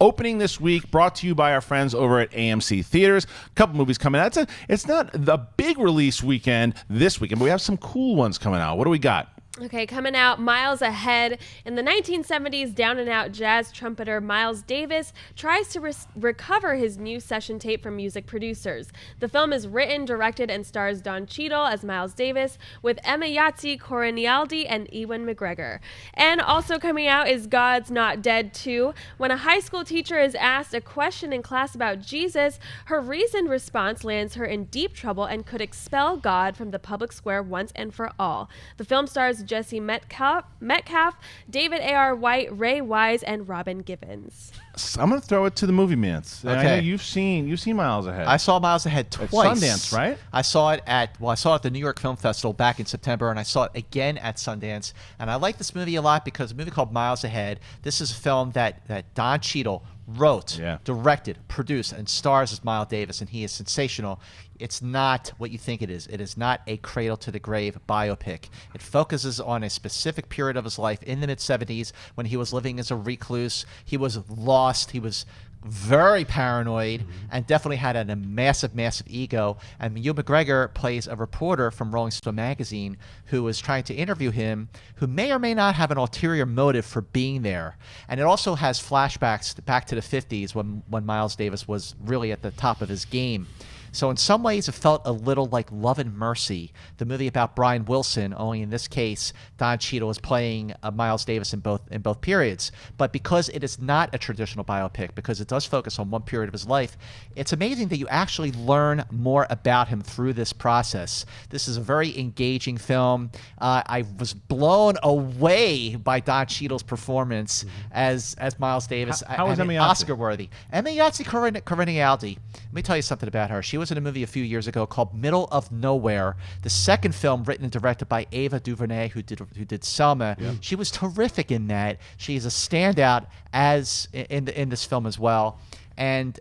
Opening this week, brought to you by our friends over at AMC Theaters. A couple movies coming out. It's not the big release weekend this weekend, but we have some cool ones coming out. What do we got? Okay, coming out miles ahead. In the 1970s, down-and-out jazz trumpeter Miles Davis tries to recover his new session tape from music producers. The film is written, directed, and stars Don Cheadle as Miles Davis, with Emayatzy, Corinealdi, and Ewan McGregor. And also coming out is God's Not Dead 2. When a high school teacher is asked a question in class about Jesus, her reasoned response lands her in deep trouble and could expel God from the public square once and for all. The film stars Jesse Metcalfe, David A.R. White, Ray Wise, and Robin Givens. I'm going to throw it to the movie mans. Okay. I know you've seen Miles Ahead. I saw Miles Ahead twice. At Sundance, right? I saw it at the New York Film Festival back in September, and I saw it again at Sundance. And I like this movie a lot because a movie called Miles Ahead. This is a film that Don Cheadle wrote, directed, produced, and stars as Miles Davis, and he is sensational. It's not what you think it is. It is not a cradle-to-the-grave biopic. It focuses on a specific period of his life in the mid-'70s when he was living as a recluse. He was lost. He was very paranoid and definitely had a massive, massive ego. And Ewan McGregor plays a reporter from Rolling Stone magazine who is trying to interview him, who may or may not have an ulterior motive for being there. And it also has flashbacks back to the 50s when Miles Davis was really at the top of his game. So in some ways, it felt a little like Love and Mercy, the movie about Brian Wilson, only in this case, Don Cheadle is playing Miles Davis in both periods. But because it is not a traditional biopic, because it does focus on one period of his life, it's amazing that you actually learn more about him through this process. This is a very engaging film. I was blown away by Don Cheadle's performance as Miles Davis. How was Emayatzy? Oscar-worthy. Emayatzy Corinealdi. Let me tell you something about her. She was in a movie a few years ago called Middle of Nowhere, the second film written and directed by Ava DuVernay, who did Selma. Yeah. She was terrific in that. She is a standout as in this film as well, and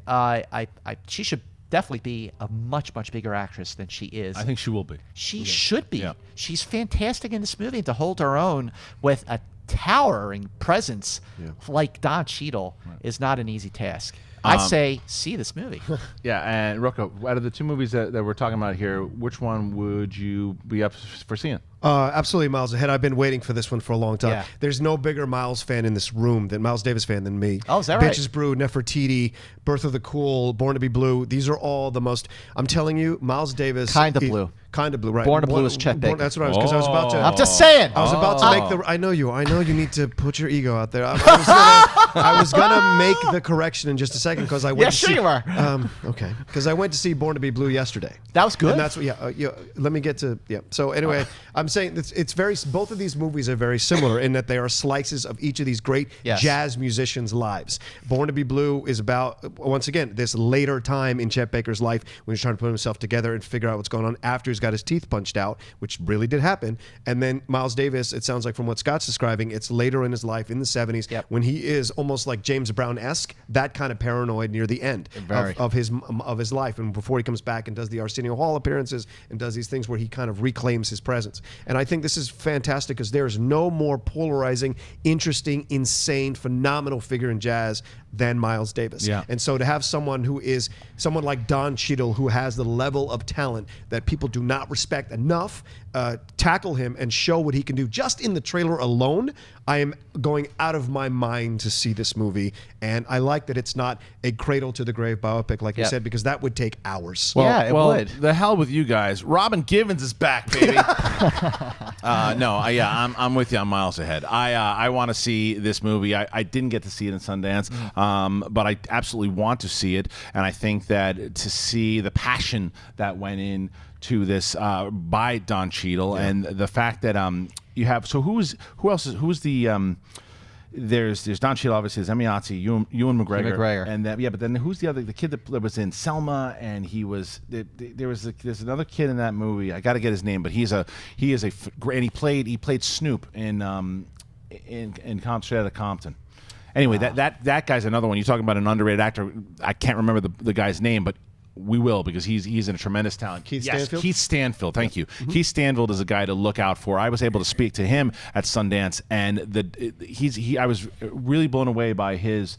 she should definitely be a much, much bigger actress than she is. I think she will be. She should be. Yeah. She's fantastic in this movie, and to hold her own with a towering presence like Don Cheadle is not an easy task. I say, see this movie. Yeah, and Rocco, out of the two movies that we're talking about here, which one would you be up for seeing? Absolutely, Miles Ahead. I've been waiting for this one for a long time. Yeah. There's no bigger Miles fan in this room than Miles Davis fan than me. Oh, is that right? Bitches Brew, Nefertiti, Birth of the Cool, Born to be Blue. These are all the most. I'm telling you, Miles Davis. Kind of blue. Kind of blue, right? Born to Blue is Chet Baker. That's what I was. Because I was about to. I'm just saying. I was about to make the. I know you. I know you need to put your ego out there. I was gonna make the correction in just a second because I went. Yeah, sure you are. Okay, because I went to see Born to be Blue yesterday. That was good. And that's what. Let me get to. Yeah. So anyway, I'm saying it's very. Both of these movies are very similar in that they are slices of each of these great jazz musicians' lives. Born to be Blue is about, once again, this later time in Chet Baker's life when he's trying to put himself together and figure out what's going on after he's got his teeth punched out, which really did happen. And then Miles Davis, it sounds like from what Scott's describing, it's later in his life in the 70s when he is almost like James Brown-esque, that kind of paranoid near the end of his life, and before he comes back and does the Arsenio Hall appearances and does these things where he kind of reclaims his presence. And I think this is fantastic because there is no more polarizing, interesting, insane, phenomenal figure in jazz than Miles Davis. Yeah. And so to have someone who is someone like Don Cheadle, who has the level of talent that people do not respect enough, tackle him and show what he can do just in the trailer alone, I am going out of my mind to see this movie. And I like that it's not a cradle to the grave biopic, like you said, because that would take hours. Well, it would. The hell with you guys. Robin Givens is back, baby. I'm with you on Miles Ahead. I want to see this movie. I didn't get to see it in Sundance, but I absolutely want to see it. And I think that to see the passion that went in to this by Don Cheadle and the fact that you have who's the there's Don Cheadle, obviously, there's Emayatzy, Ewan McGregor, and but then who's the kid that was in Selma, and there's another kid in that movie. I got to get his name, but he played Snoop in Concert at Compton. Anyway, that guy's another one. You're talking about an underrated actor. I can't remember the guy's name, but we will, because he's in a tremendous talent. Stanfield? Keith Stanfield. Thank you. Mm-hmm. Keith Stanfield is a guy to look out for. I was able to speak to him at Sundance, and I was really blown away by his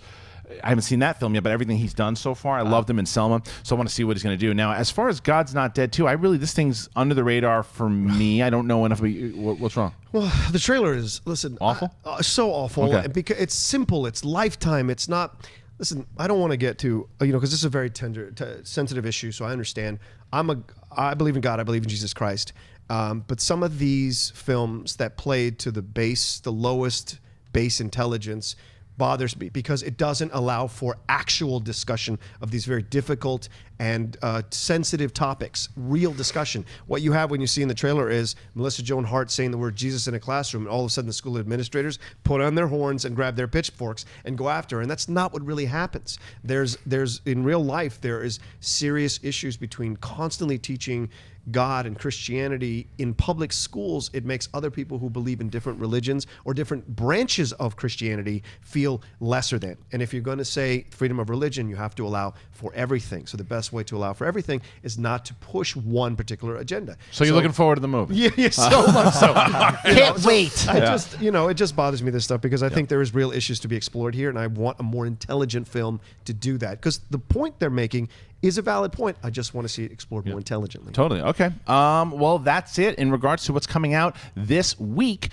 I haven't seen that film yet, but everything he's done so far, I loved him in Selma, so I want to see what he's going to do. Now, as far as God's Not Dead 2, this thing's under the radar for me. I don't know enough. What's wrong? Well, the trailer is, awful. So awful. Okay. Because it's simple. It's Lifetime. It's not. Listen, I don't want to get to because this is a very sensitive issue. So I understand. I believe in God. I believe in Jesus Christ. But some of these films that played to the lowest base intelligence bothers me because it doesn't allow for actual discussion of these very difficult and sensitive topics, real discussion. What you have when you see in the trailer is Melissa Joan Hart saying the word Jesus in a classroom, and all of a sudden the school administrators put on their horns and grab their pitchforks and go after her, and that's not what really happens. There's in real life, there is serious issues between constantly teaching God and Christianity in public schools. It makes other people who believe in different religions or different branches of Christianity feel lesser than. And if you're going to say freedom of religion, you have to allow for everything. So the best way to allow for everything is not to push one particular agenda. So you're looking forward to the movie? Yeah, so much so. Can't wait. It just bothers me, this stuff, because I think there is real issues to be explored here, and I want a more intelligent film to do that. Because the point they're making is a valid point. I just want to see it explored more intelligently. Totally. Okay. Well, that's it in regards to what's coming out this week.